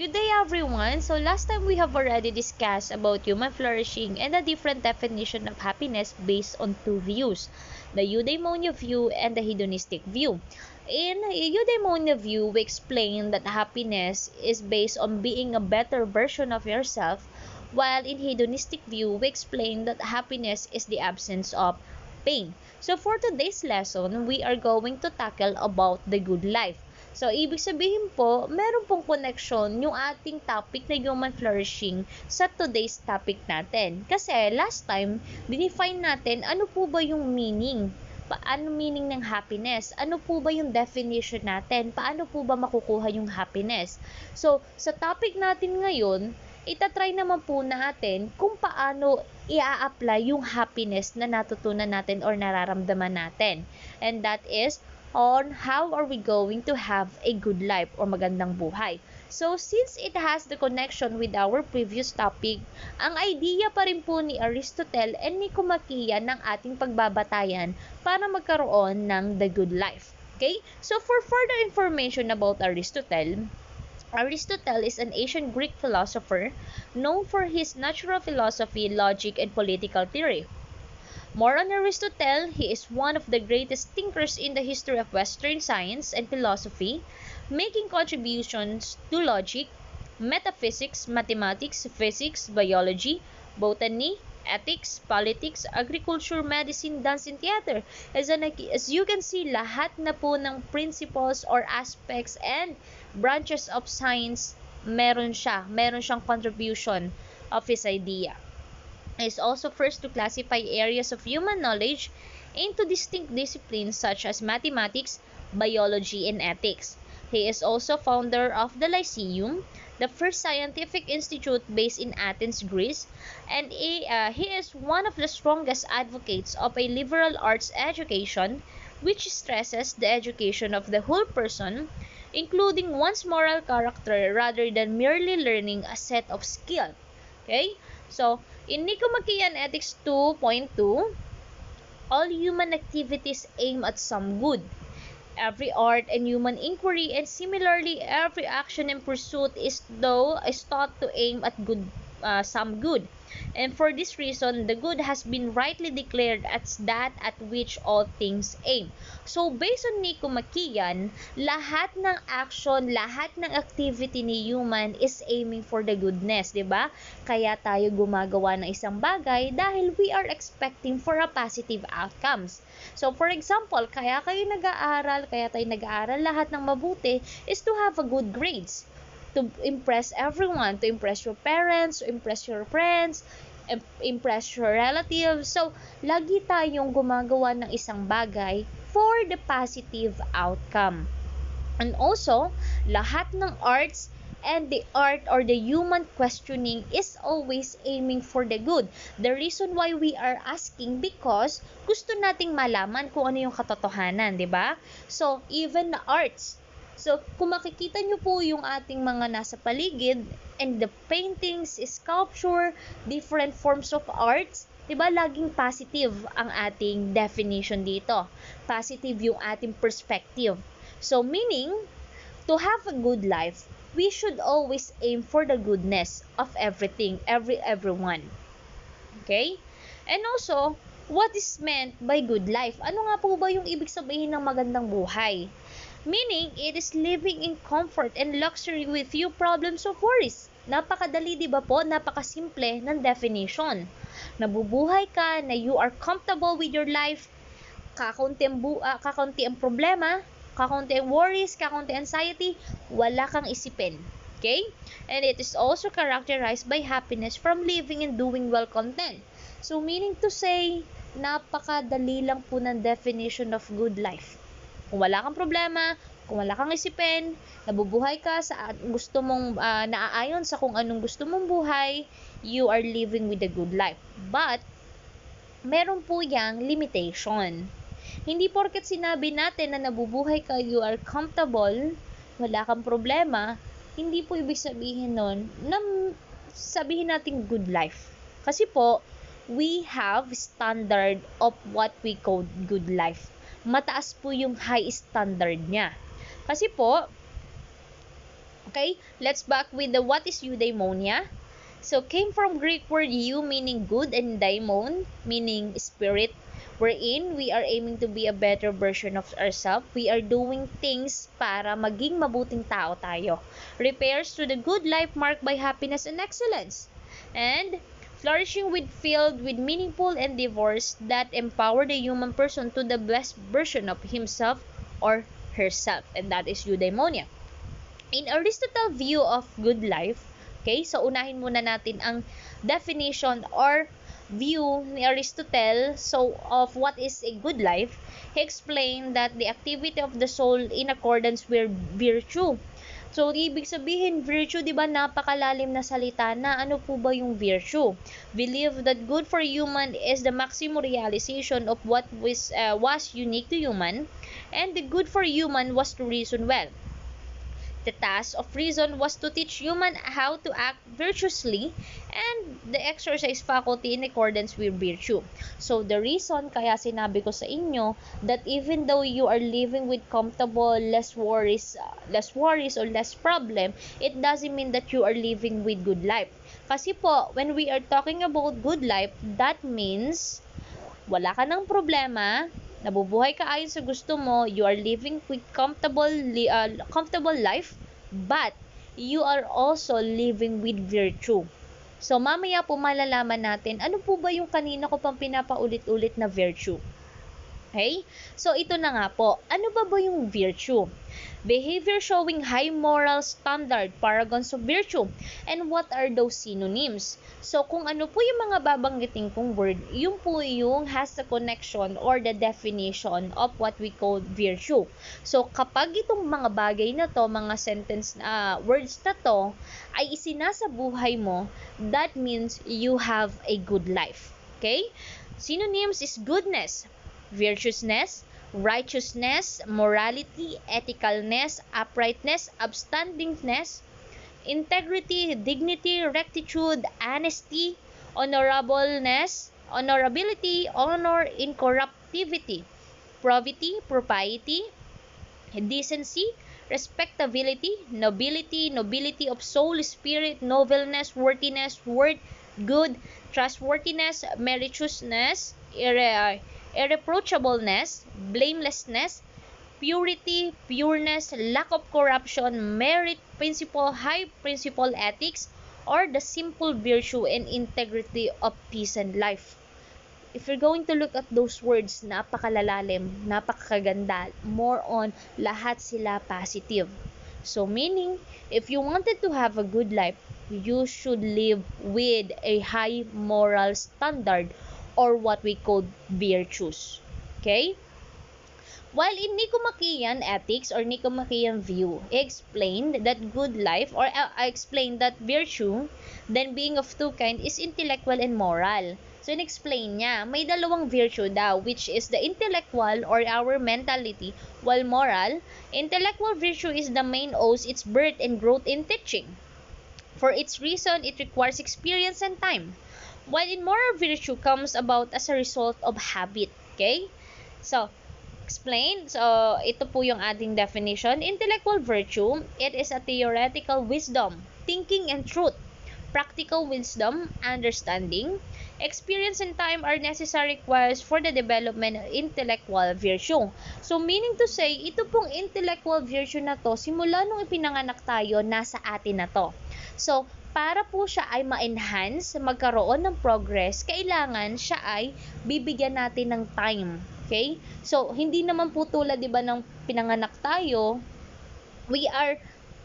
Good day everyone! So last time we have already discussed about human flourishing and the different definition of happiness based on two views, the eudaimonia view and the hedonistic view. In eudaimonia view, we explain that happiness is based on being a better version of yourself, while in hedonistic view, we explain that happiness is the absence of pain. So for today's lesson, we are going to tackle about the good life. So, ibig sabihin po, meron pong connection yung ating topic na human flourishing sa today's topic natin. Kasi last time, dinefine natin ano po ba yung meaning. Paano meaning ng happiness? Ano po ba yung definition natin? Paano po ba makukuha yung happiness? So, sa topic natin ngayon, itatry naman po natin kung paano i-apply yung happiness na natutunan natin or nararamdaman natin. And that is on how are we going to have a good life or magandang buhay. So, since it has the connection with our previous topic, ang idea pa rin po ni Aristotle and ni Nicomachean ng ating pagbabatayan para magkaroon ng the good life. Okay? So, for further information about Aristotle is an ancient Greek philosopher known for his natural philosophy, logic, and political theory. More on Aristotle, he is one of the greatest thinkers in the history of Western science and philosophy, making contributions to logic, metaphysics, mathematics, physics, biology, botany, ethics, politics, agriculture, medicine, dance, and theater. As you can see, lahat na po ng principles or aspects and branches of science, meron siyang contribution of his idea. He is also first to classify areas of human knowledge into distinct disciplines such as mathematics, biology, and ethics. He is also founder of the Lyceum, the first scientific institute based in Athens, Greece, and he is one of the strongest advocates of a liberal arts education which stresses the education of the whole person, including one's moral character rather than merely learning a set of skills. Okay? So, in Nicomachean Ethics 2.2, all human activities aim at some good. Every art and human inquiry, and similarly, every action and pursuit is thought to aim at some good. And for this reason, the good has been rightly declared as that at which all things aim. So, based on Nicomachean, lahat ng action, lahat ng activity ni human is aiming for the goodness, di ba? Kaya tayo gumagawa ng isang bagay dahil we are expecting for a positive outcomes. So, for example, kaya tayo nag-aaral lahat ng mabuti is to have a good grades, to impress everyone, to impress your parents, to impress your friends, impress your relatives. So, lagi tayong gumagawa ng isang bagay for the positive outcome. And also, lahat ng arts and the art or the human questioning is always aiming for the good. The reason why we are asking because gusto nating malaman kung ano yung katotohanan, di ba? So, even the arts. So, kung makikita nyo po yung ating mga nasa paligid and the paintings, sculpture, different forms of arts, diba laging positive ang ating definition dito. Positive yung ating perspective. So, meaning, to have a good life, we should always aim for the goodness of everything, everyone. Okay? And also, what is meant by good life? Ano nga po ba yung ibig sabihin ng magandang buhay? Meaning, it is living in comfort and luxury with few problems or worries. Napakadali, di ba po? Napakasimple ng definition. Nabubuhay ka na you are comfortable with your life, kakaunti ang problema, kakaunti ang worries, kakaunti anxiety, wala kang isipin. Okay? And it is also characterized by happiness from living and doing well content. So, meaning to say, napakadali lang po ng definition of good life. Kung wala kang problema, kung wala kang isipin, nabubuhay ka sa gusto mong naaayon sa kung anong gusto mong buhay, you are living with a good life. But, meron po yang limitation. Hindi porket sinabi natin na nabubuhay ka, you are comfortable, wala kang problema, hindi po ibig sabihin nun na sabihin natin good life. Kasi po, we have standard of what we call good life. Mataas po yung high standard niya. Kasi po, Okay, let's back with the what is eudaimonia. So came from Greek word eu meaning good and daimon meaning spirit, wherein we are aiming to be a better version of ourselves. We are doing things para maging mabuting tao tayo. Repairs to the good life marked by happiness and excellence. And flourishing with filled with meaningful endeavors that empower the human person to the best version of himself or herself. And that is eudaimonia. In Aristotle's view of good life, okay, so unahin muna natin ang definition or view ni Aristotle so of what is a good life. He explained that the activity of the soul in accordance with virtue. So, ibig sabihin, virtue, di ba, napakalalim na salita na ano po ba yung virtue? Believe that good for human is the maximum realization of what was unique to human, and the good for human was to reason well. The task of reason was to teach human how to act virtuously and the exercise faculty in accordance with virtue. So the reason kaya sinabi ko sa inyo that even though you are living with comfortable, less worries or less problem, it doesn't mean that you are living with good life. Kasi po, when we are talking about good life, that means wala ka ng problema, nabubuhay ka ayon sa gusto mo, you are living with comfortable life, but you are also living with virtue. So, mamaya po malalaman natin, ano po ba yung kanina ko pang pinapaulit-ulit na virtue? Okay? So, ito na nga po. Ano ba yung virtue? Behavior showing high moral standard, paragons of virtue. And what are those synonyms? So, kung ano po yung mga babanggitin kong word, yung po yung has a connection or the definition of what we call virtue. So, kapag itong mga bagay na to, mga sentence, words na to, ay isinasabuhay mo, that means you have a good life. Okay? Synonyms is goodness, virtuousness, righteousness, morality, ethicalness, uprightness, upstandingness, integrity, dignity, rectitude, honesty, honorability, honor, incorruptibility, probity, propriety, decency, respectability, nobility of soul, spirit, nobleness, worthiness, worth, good, trustworthiness, meritoriousness, irreproachableness, blamelessness, purity, pureness, lack of corruption, merit, principle, high principle ethics, or the simple virtue and integrity of peace and life. If you're going to look at those words, napakalalalim, napakaganda, more on lahat sila positive. So meaning, if you wanted to have a good life, you should live with a high moral standard or what we call virtues. Okay? While in Nicomachean ethics or Nicomachean view, he explained that good life or I explained that virtue, then being of two kinds, is intellectual and moral. So, in-explain niya, may dalawang virtue daw, which is the intellectual or our mentality, while moral, intellectual virtue is the main owes its birth and growth in teaching. For its reason, it requires experience and time. While in moral virtue comes about as a result of habit. Okay? So, explain. So, ito po yung ating definition. Intellectual virtue, it is a theoretical wisdom, thinking and truth. Practical wisdom, understanding, experience and time are necessary requires for the development of intellectual virtue. So, meaning to say, ito pong intellectual virtue na to, simula nung ipinanganak tayo, nasa atin na to. So, para po siya ay ma-enhance, magkaroon ng progress, kailangan siya ay bibigyan natin ng time. Okay? So, hindi naman po tulad, diba, ng pinanganak tayo, we are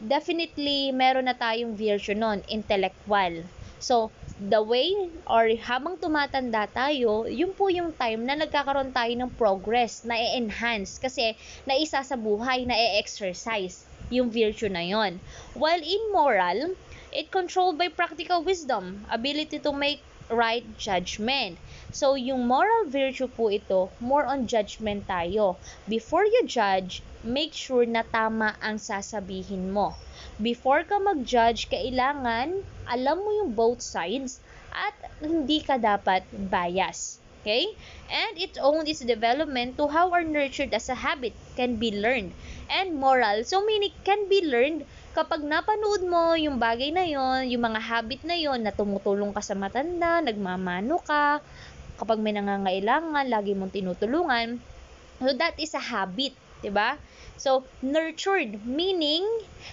definitely meron na tayong virtue nun, intellectual. So, the way or habang tumatanda tayo, yun po yung time na nagkakaroon tayo ng progress, na i-enhance kasi naisa sa buhay, na i-exercise yung virtue na yon. While in moral, it controlled by practical wisdom, ability to make right judgment. So, yung moral virtue po ito, more on judgment tayo. Before you judge, make sure na tama ang sasabihin mo. Before ka mag-judge, kailangan alam mo yung both sides at hindi ka dapat bias. Okay? And it owns its development to how are nurtured as a habit can be learned. And moral, so meaning can be learned kapag napanood mo yung bagay na yon, yung mga habit na yon, na tumutulong ka sa matanda, nagmamano ka, kapag may nangangailangan, lagi mong tinutulungan, so that is a habit, 'di ba? So, nurtured, meaning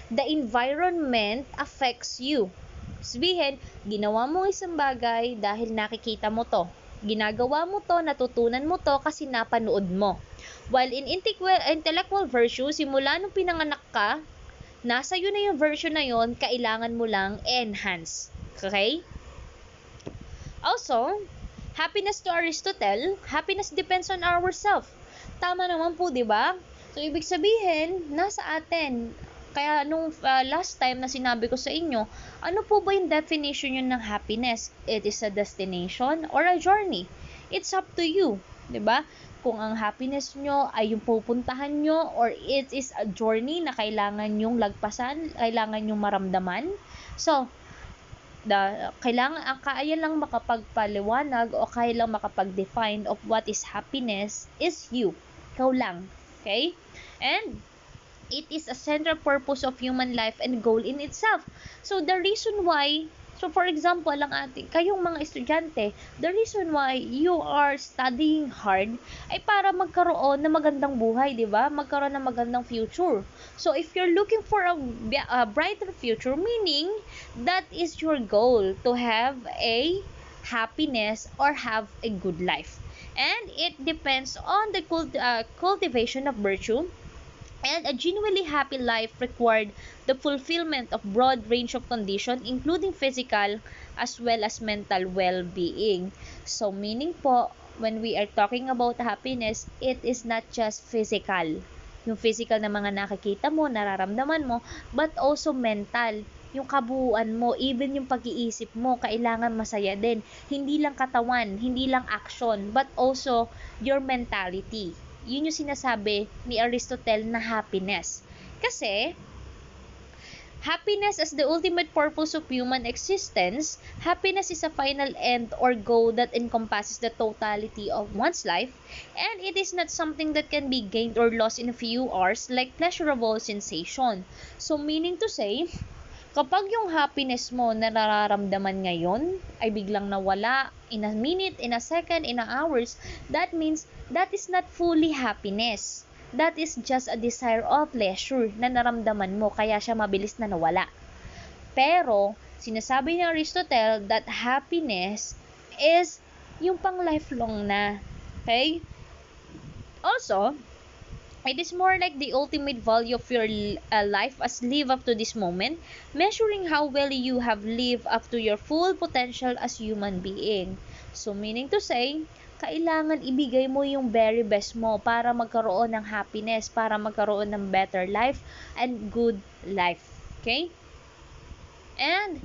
the environment affects you. Sabihin, ginawa mo isang bagay dahil nakikita mo to. Ginagawa mo to, natutunan mo to kasi napanood mo. While in intellectual virtue, simula nung pinanganak ka, nasa yun na yung version na yun, kailangan mo lang enhance. Okay? Also, happiness to Aristotle, happiness depends on ourselves. Tama naman po, di ba? So, ibig sabihin, nasa atin. Kaya nung last time na sinabi ko sa inyo, ano po ba yung definition yun ng happiness? It is a destination or a journey. It's up to you, 'di ba? Kung ang happiness nyo ay yung pupuntahan nyo or it is a journey na kailangan nyong lagpasan, kailangan nyong maramdaman. So, kaya lang makapagpaliwanag o kaya lang makapag-define of what is happiness is you. Ikaw lang. Okay? And it is a central purpose of human life and goal in itself. So the reason why, so for example, kayong mga estudyante, the reason why you are studying hard ay para magkaroon ng magandang buhay, di ba? Magkaroon ng magandang future. So if you're looking for a brighter future, meaning that is your goal, to have a happiness or have a good life. And it depends on the cultivation of virtue. And a genuinely happy life required the fulfillment of broad range of conditions, including physical as well as mental well-being. So, meaning po, when we are talking about happiness, it is not just physical. Yung physical na mga nakikita mo, nararamdaman mo, but also mental. Yung kabuuan mo, even yung pag-iisip mo, kailangan masaya din. Hindi lang katawan, hindi lang action, but also your mentality. Yun yung sinasabi ni Aristotle na happiness. Kasi, happiness as the ultimate purpose of human existence, happiness is a final end or goal that encompasses the totality of one's life, and it is not something that can be gained or lost in a few hours like pleasurable sensation. So, meaning to say, kapag yung happiness mo na nararamdaman ngayon ay biglang nawala in a minute, in a second, in a hours, that means that is not fully happiness. That is just a desire or pleasure na naramdaman mo kaya siya mabilis na nawala. Pero, sinasabi ni Aristotle that happiness is yung pang lifelong na. Okay? Also, it is more like the ultimate value of your life as live up to this moment, measuring how well you have lived up to your full potential as human being. So, meaning to say, kailangan ibigay mo yung very best mo para magkaroon ng happiness, para magkaroon ng better life and good life. Okay? And,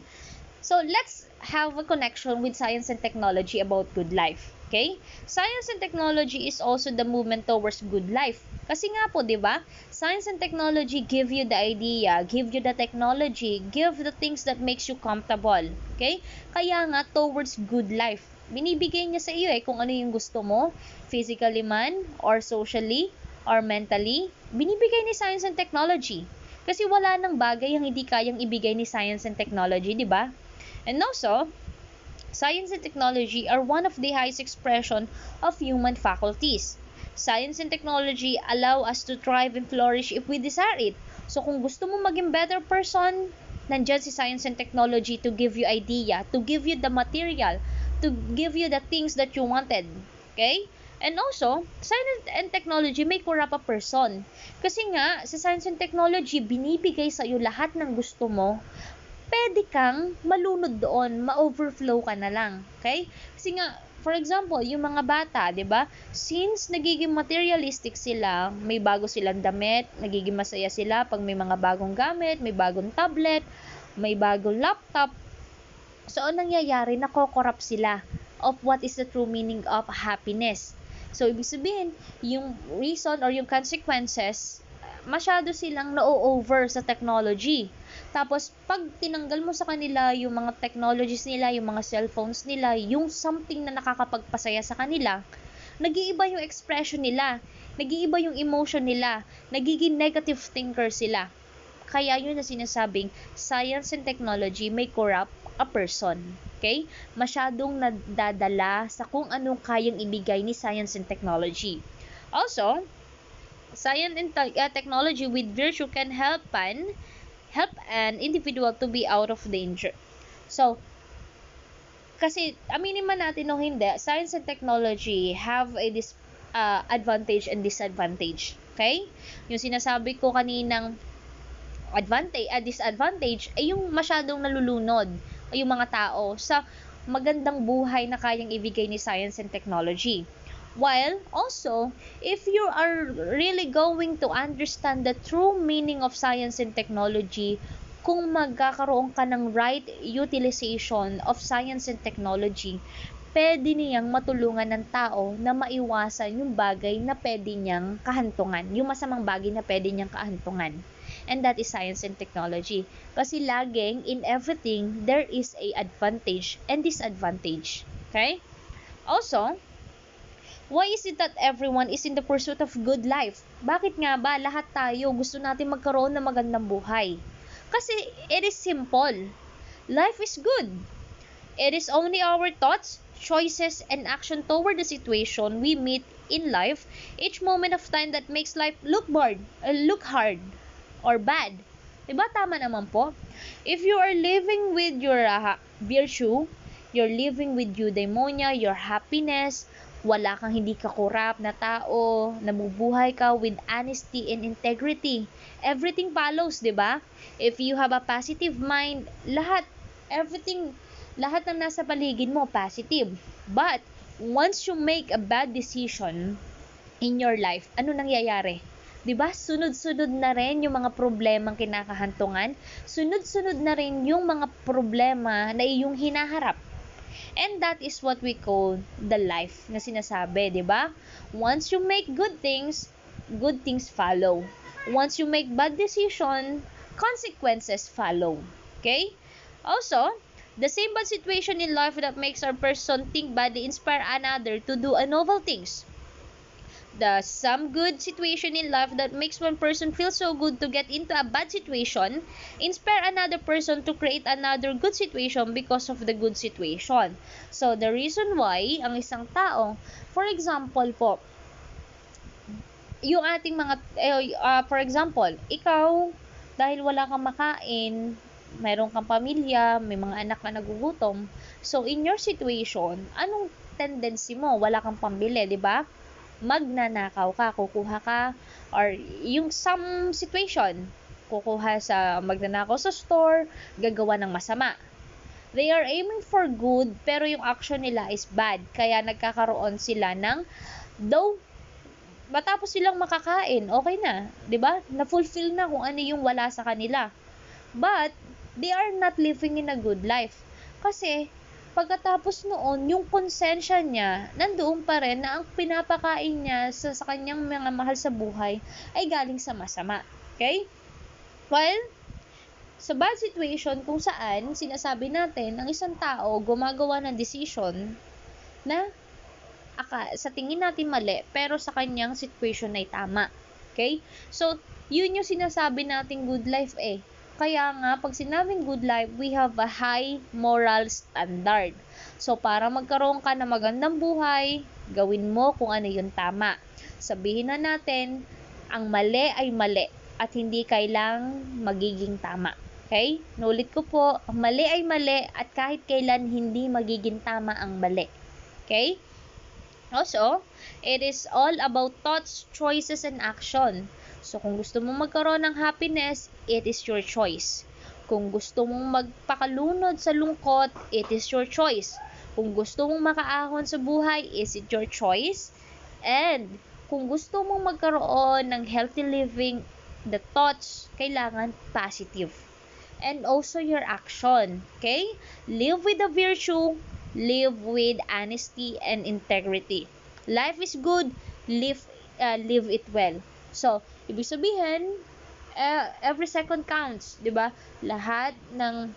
so let's have a connection with science and technology about good life. Okay? Science and technology is also the movement towards good life. Kasi nga po, 'di ba? Science and technology give you the idea, give you the technology, give the things that makes you comfortable. Okay? Kaya nga towards good life. Binibigay niya sa iyo kung ano yung gusto mo, physically man or socially or mentally, binibigay ni science and technology. Kasi wala nang bagay ang hindi kayang ibigay ni science and technology, 'di ba? And also, science and technology are one of the highest expression of human faculties. Science and technology allow us to thrive and flourish if we desire it. So, kung gusto mo maging better person, nandyan si science and technology to give you idea, to give you the material, to give you the things that you wanted. Okay? And also, science and technology may corrupt a person. Kasi nga, sa science and technology, binibigay sa iyo lahat ng gusto mo, pwede kang malunod doon, ma-overflow ka na lang. Okay? Kasi nga, for example, yung mga bata, 'di ba? Since nagiging materialistic sila, may bago silang damit, nagiging masaya sila pag may mga bagong gamit, may bagong tablet, may bagong laptop. So, anong nangyayari? Nako-corrupt sila of what is the true meaning of happiness. So, ibig sabihin, yung reason or yung consequences, masyado silang na-over sa technology. Tapos, pag tinanggal mo sa kanila yung mga technologies nila, yung mga cellphones nila, yung something na nakakapagpasaya sa kanila, nag-iiba yung expression nila, nag-iiba yung emotion nila, nagiging negative thinker sila. Kaya yun na sinasabing science and technology may corrupt a person. Okay? Masyadong nadadala sa kung anong kayang ibigay ni science and technology. Also, science and technology with virtue can help an individual to be out of danger. So, kasi aminin man natin o hindi, science and technology have a advantage and disadvantage. Okay? Yung sinasabi ko kaninang disadvantage ay yung masyadong nalulunod ay yung mga tao sa magandang buhay na kayang ibigay ni science and technology. While also, if you are really going to understand the true meaning of science and technology, kung magkakaroon ka ng right utilization of science and technology, pwede niyang matulungan ng tao na maiwasan yung bagay na pwede niyang kahantungan, yung masamang bagay na pwede niyang kahantungan. And that is science and technology. Kasi laging, in everything, there is a advantage and disadvantage. Okay? Also, why is it that everyone is in the pursuit of good life? Bakit nga ba lahat tayo gusto natin magkaroon ng magandang buhay? Kasi it is simple. Life is good. It is only our thoughts, choices, and action toward the situation we meet in life each moment of time that makes life look hard, or bad. Diba? Tama naman po. If you are living with your virtue, you're living with eudaimonia, your happiness, wala kang hindi ka corrupt na tao, namubuhay ka with honesty and integrity, everything follows, diba? If you have a positive mind, lahat ng nasa paligid mo, positive. But, once you make a bad decision in your life, ano nangyayari? Diba? Sunod-sunod na rin yung mga problemang kinakahantungan. Sunod-sunod na rin yung mga problema na iyong hinaharap. And that is what we call the life na sinasabi, diba? Once you make good things follow. Once you make bad decision, consequences follow. Okay? Also, the same bad situation in life that makes our person think badly inspire another to do a novel things. Some good situation in life that makes one person feel so good to get into a bad situation inspire another person to create another good situation because of the good situation. So, the reason why ang isang tao, for example po, yung ating mga, for example, ikaw, dahil wala kang makain, mayroon kang pamilya, may mga anak na nagugutom, so in your situation, anong tendency mo? Wala kang pambili, di ba? Magnanakaw ka, kukuha ka, or yung some situation, kukuha sa magnanakaw sa store, gagawa ng masama. They are aiming for good, pero yung action nila is bad. Kaya nagkakaroon sila ng, though, matapos silang makakain, okay na, di ba? Na-fulfill na kung ano yung wala sa kanila. But, they are not living in a good life. Kasi, pagkatapos noon, yung konsensya niya, nandoon pa rin na ang pinapakain niya sa kanyang mga mahal sa buhay ay galing sa masama. Okay? While, sa bad situation kung saan, sinasabi natin, ang isang tao gumagawa ng decision na sa tingin natin mali, pero sa kanyang situation ay tama. Okay? So, yun yung sinasabi nating good life eh. Kaya nga, pag sinabing good life, we have a high moral standard. So, para magkaroon ka ng magandang buhay, gawin mo kung ano yung tama. Sabihin na natin, ang mali ay mali at hindi kailang magiging tama. Okay? Nulit ko po, ang mali ay mali at kahit kailan hindi magiging tama ang mali. Okay? Also, it is all about thoughts, choices, and action. So, kung gusto mong magkaroon ng happiness, it is your choice. Kung gusto mong magpakalunod sa lungkot, it is your choice. Kung gusto mong makaahon sa buhay, is it your choice? And, kung gusto mong magkaroon ng healthy living, the thoughts, kailangan positive. And also your action. Okay? Live with the virtue, live with honesty and integrity. Life is good, live it well. So, ibig sabihin, every second counts, 'di ba? Lahat ng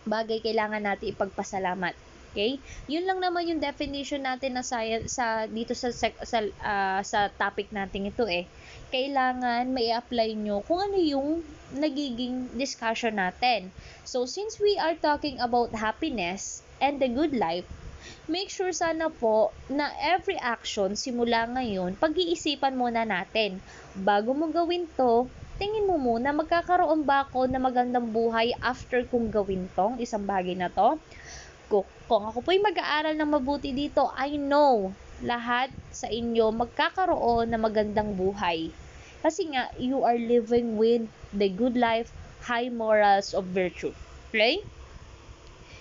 bagay kailangan natin ipagpasalamat. Okay? Yun lang naman yung definition natin na sa dito sa topic natin ito eh. Kailangan may apply nyo kung ano yung nagiging discussion natin. So since we are talking about happiness and the good life, make sure sana po na every action simula ngayon, pag-iisipan muna natin. Bago mo gawin to, tingin mo muna magkakaroon ba ako na magandang buhay after kong gawin tong isang bagay na to? Kung ako po'y mag-aaral ng mabuti dito, I know lahat sa inyo magkakaroon ng magandang buhay. Kasi nga, you are living with the good life, high morals of virtue. Okay?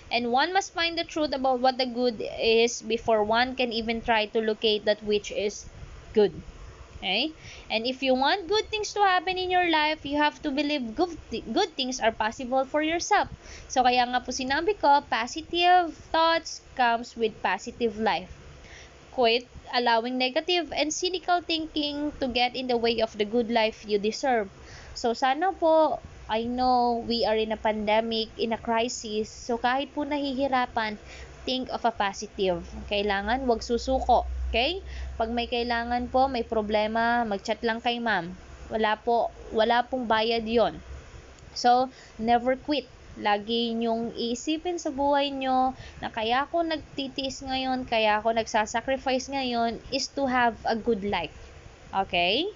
And one must find the truth about what the good is before one can even try to locate that which is good. Okay? And if you want good things to happen in your life, you have to believe good things are possible for yourself. So, kaya nga po sinabi ko, positive thoughts comes with positive life. Quit allowing negative and cynical thinking to get in the way of the good life you deserve. So, sana po, I know we are in a pandemic, in a crisis, so kahit po nahihirapan, think of a positive. Kailangan wag susuko. Okay? Pag may kailangan po, may problema, mag-chat lang kay ma'am. Wala pong bayad yon. So, never quit. Lagi nyong iisipin sa buhay nyo na kaya ako nagtitiis ngayon, kaya ako nagsasacrifice ngayon is to have a good life. Okay?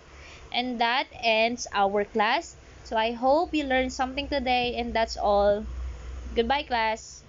And that ends our class. So, I hope you learned something today, and that's all. Goodbye, class.